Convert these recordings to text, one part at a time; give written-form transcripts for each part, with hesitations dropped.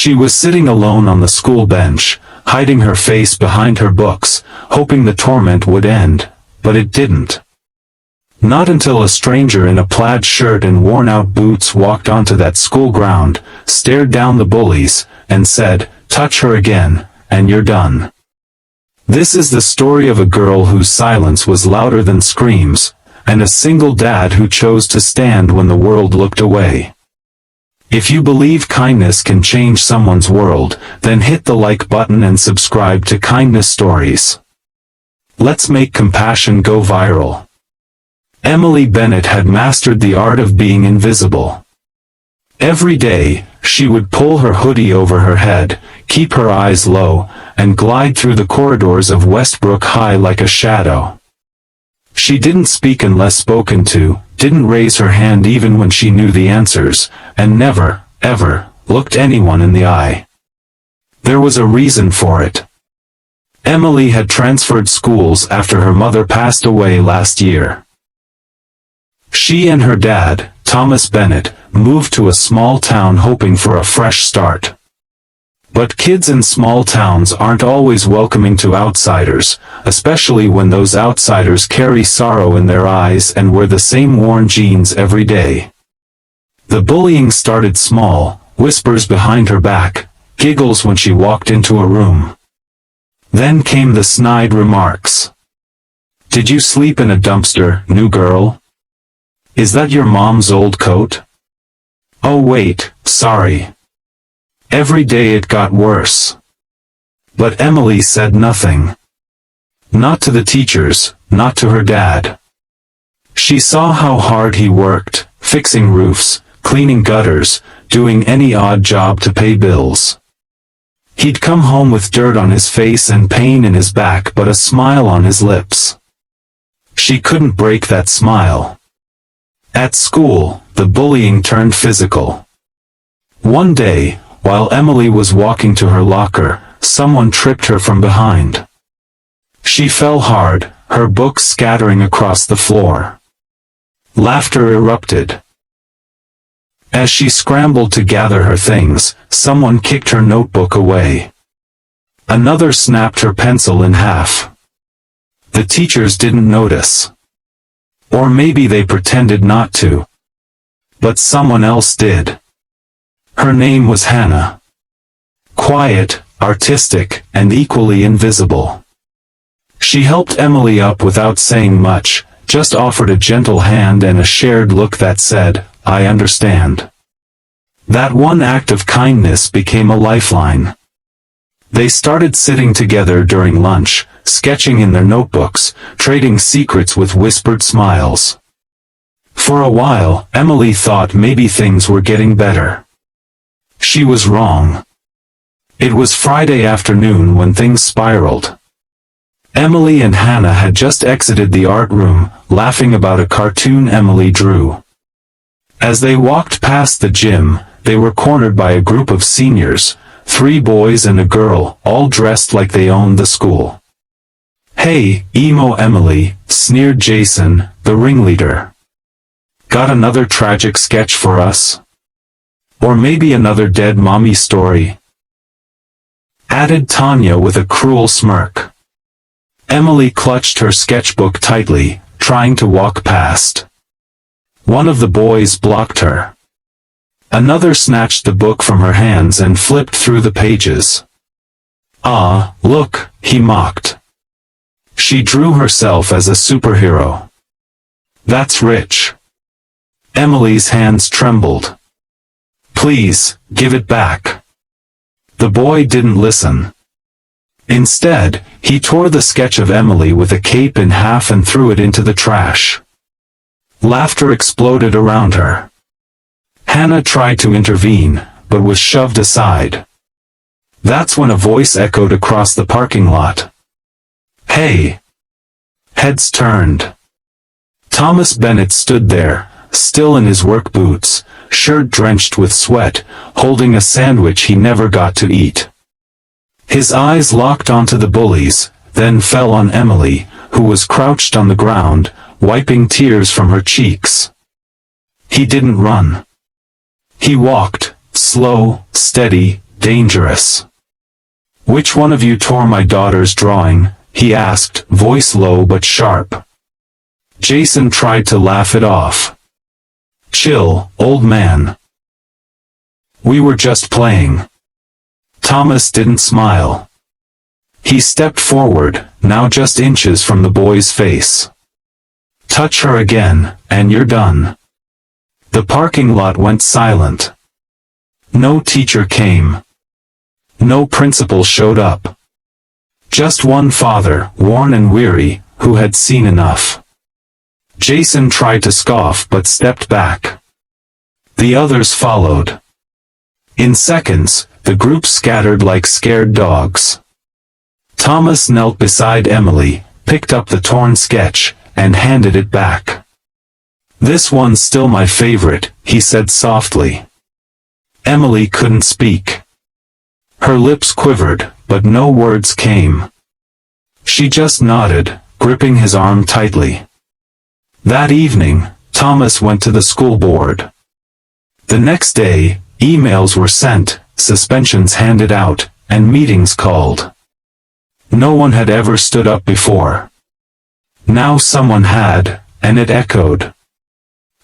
She was sitting alone on the school bench, hiding her face behind her books, hoping the torment would end, but it didn't. Not until a stranger in a plaid shirt and worn-out boots walked onto that school ground, stared down the bullies, and said, "Touch her again, and you're done." This is the story of a girl whose silence was louder than screams, and a single dad who chose to stand when the world looked away. If you believe kindness can change someone's world, then hit the like button and subscribe to Kindness Stories. Let's make compassion go viral. Emily Bennett had mastered the art of being invisible. Every day, she would pull her hoodie over her head, keep her eyes low, and glide through the corridors of Westbrook High like a shadow. She didn't speak unless spoken to, didn't raise her hand even when she knew the answers, and never, ever, looked anyone in the eye. There was a reason for it. Emily had transferred schools after her mother passed away last year. She and her dad, Thomas Bennett, moved to a small town hoping for a fresh start. But kids in small towns aren't always welcoming to outsiders, especially when those outsiders carry sorrow in their eyes and wear the same worn jeans every day. The bullying started small, whispers behind her back, giggles when she walked into a room. Then came the snide remarks. "Did you sleep in a dumpster, new girl? Is that your mom's old coat? Oh wait, sorry." Every day it got worse. But Emily said nothing. Not to the teachers, not to her dad. She saw how hard he worked, fixing roofs, cleaning gutters, doing any odd job to pay bills. He'd come home with dirt on his face and pain in his back but a smile on his lips. She couldn't break that smile. At school, the bullying turned physical. One day, while Emily was walking to her locker, someone tripped her from behind. She fell hard, her books scattering across the floor. Laughter erupted. As she scrambled to gather her things, someone kicked her notebook away. Another snapped her pencil in half. The teachers didn't notice. Or maybe they pretended not to. But someone else did. Her name was Hannah. Quiet, artistic, and equally invisible. She helped Emily up without saying much, just offered a gentle hand and a shared look that said, "I understand." That one act of kindness became a lifeline. They started sitting together during lunch, sketching in their notebooks, trading secrets with whispered smiles. For a while, Emily thought maybe things were getting better. She was wrong. It was Friday afternoon when things spiraled. Emily and Hannah had just exited the art room, laughing about a cartoon Emily drew. As they walked past the gym, they were cornered by a group of seniors, 3 boys and a girl, all dressed like they owned the school. "Hey, emo Emily," sneered Jason, the ringleader. "Got another tragic sketch for us? Or maybe another dead mommy story?" added Tanya with a cruel smirk. Emily clutched her sketchbook tightly, trying to walk past. One of the boys blocked her. Another snatched the book from her hands and flipped through the pages. "Ah, look," he mocked. She drew herself as a superhero. "That's rich." Emily's hands trembled. "Please, give it back." The boy didn't listen. Instead, he tore the sketch of Emily with a cape in half and threw it into the trash. Laughter exploded around her. Hannah tried to intervene, but was shoved aside. That's when a voice echoed across the parking lot. "Hey!" Heads turned. Thomas Bennett stood there, still in his work boots, shirt drenched with sweat, holding a sandwich he never got to eat. His eyes locked onto the bullies, then fell on Emily, who was crouched on the ground, wiping tears from her cheeks. He didn't run. He walked, slow, steady, dangerous. Which one of you tore my daughter's drawing? He asked, voice low but sharp. Jason tried to laugh it off. Chill, old man. We were just playing. Thomas didn't smile. He stepped forward, now just inches from the boy's face. Touch her again, and you're done. The parking lot went silent. No teacher came. No principal showed up. Just one father, worn and weary, who had seen enough. Jason tried to scoff but stepped back. The others followed. In seconds, the group scattered like scared dogs. Thomas knelt beside Emily, picked up the torn sketch, and handed it back. This one's still my favorite, he said softly. Emily couldn't speak. Her lips quivered, but no words came. She just nodded, gripping his arm tightly. That evening, Thomas went to the school board. The next day, emails were sent, suspensions handed out, and meetings called. No one had ever stood up before. Now someone had, and it echoed.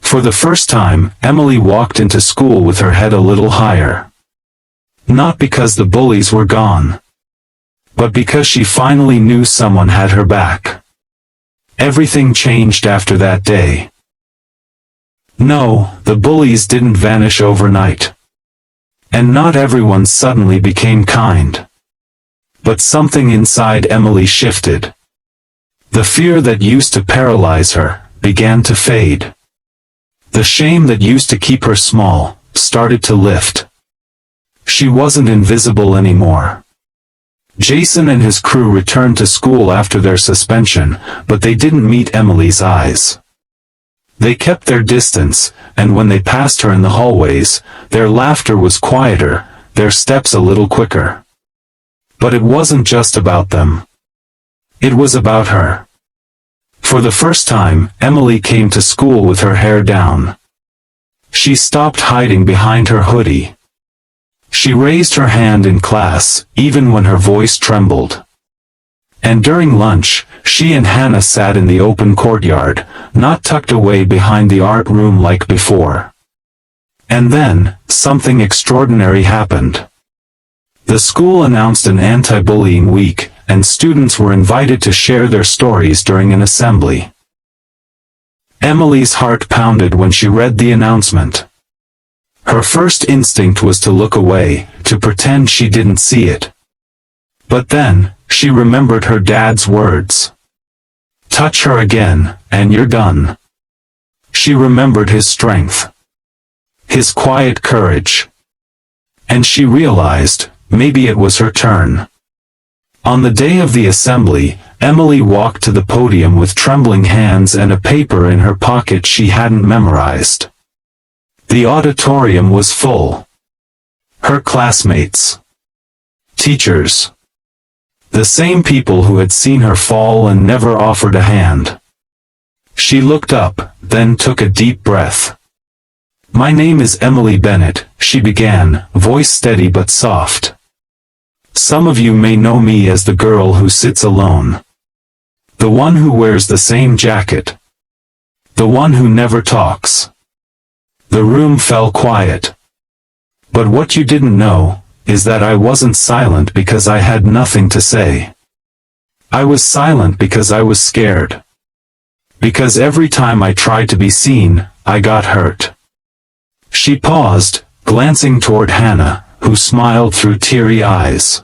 For the first time, Emily walked into school with her head a little higher. Not because the bullies were gone, but because she finally knew someone had her back. Everything changed after that day. No, the bullies didn't vanish overnight. And not everyone suddenly became kind. But something inside Emily shifted. The fear that used to paralyze her began to fade. The shame that used to keep her small started to lift. She wasn't invisible anymore. Jason and his crew returned to school after their suspension, but they didn't meet Emily's eyes. They kept their distance, and when they passed her in the hallways, their laughter was quieter, their steps a little quicker. But it wasn't just about them. It was about her. For the first time, Emily came to school with her hair down. She stopped hiding behind her hoodie. She raised her hand in class, even when her voice trembled. And during lunch, she and Hannah sat in the open courtyard, not tucked away behind the art room like before. And then, something extraordinary happened. The school announced an anti-bullying week, and students were invited to share their stories during an assembly. Emily's heart pounded when she read the announcement. Her first instinct was to look away, to pretend she didn't see it. But then, she remembered her dad's words. Touch her again, and you're done. She remembered his strength. His quiet courage. And she realized, maybe it was her turn. On the day of the assembly, Emily walked to the podium with trembling hands and a paper in her pocket she hadn't memorized. The auditorium was full. Her classmates. Teachers. The same people who had seen her fall and never offered a hand. She looked up, then took a deep breath. My name is Emily Bennett, she began, voice steady but soft. Some of you may know me as the girl who sits alone. The one who wears the same jacket. The one who never talks. The room fell quiet. But what you didn't know, is that I wasn't silent because I had nothing to say. I was silent because I was scared. Because every time I tried to be seen, I got hurt. She paused, glancing toward Hannah, who smiled through teary eyes.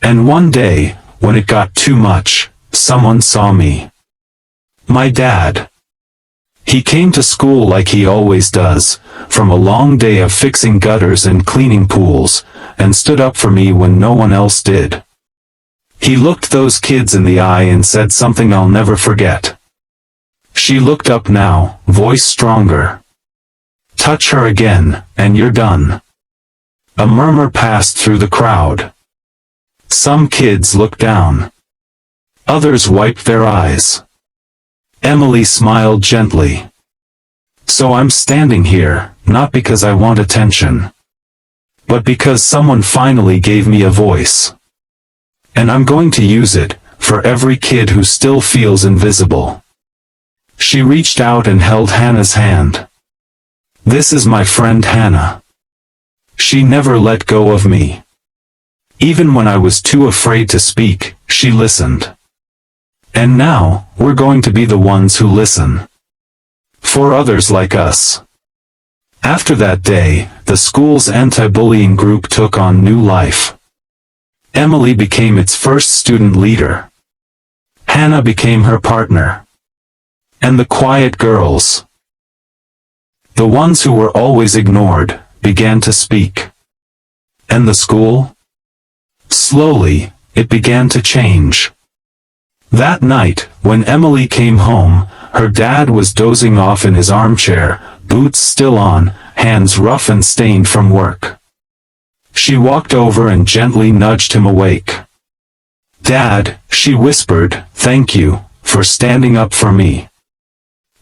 And one day, when it got too much, someone saw me. My dad. He came to school like he always does, from a long day of fixing gutters and cleaning pools, and stood up for me when no one else did. He looked those kids in the eye and said something I'll never forget. She looked up now, voice stronger. Touch her again, and you're done. A murmur passed through the crowd. Some kids looked down. Others wiped their eyes. Emily smiled gently. So I'm standing here, not because I want attention. but because someone finally gave me a voice. And I'm going to use it, for every kid who still feels invisible. She reached out and held Hannah's hand. This is my friend Hannah. She never let go of me. Even when I was too afraid to speak, she listened. And now, we're going to be the ones who listen. For others like us. After that day, the school's anti-bullying group took on new life. Emily became its first student leader. Hannah became her partner. And the quiet girls, the ones who were always ignored, began to speak. And the school? Slowly, it began to change. That night, when Emily came home, her dad was dozing off in his armchair, boots still on, hands rough and stained from work. She walked over and gently nudged him awake. "Dad," she whispered, "thank you, for standing up for me."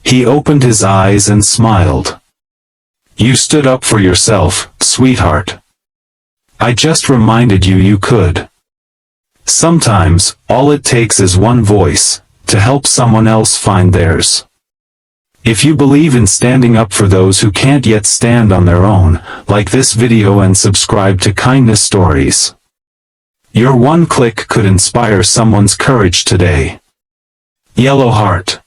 He opened his eyes and smiled. "You stood up for yourself, sweetheart. I just reminded you you could." Sometimes, all it takes is one voice, to help someone else find theirs. If you believe in standing up for those who can't yet stand on their own, like this video and subscribe to Kindness Stories. Your one click could inspire someone's courage today. Yellow heart.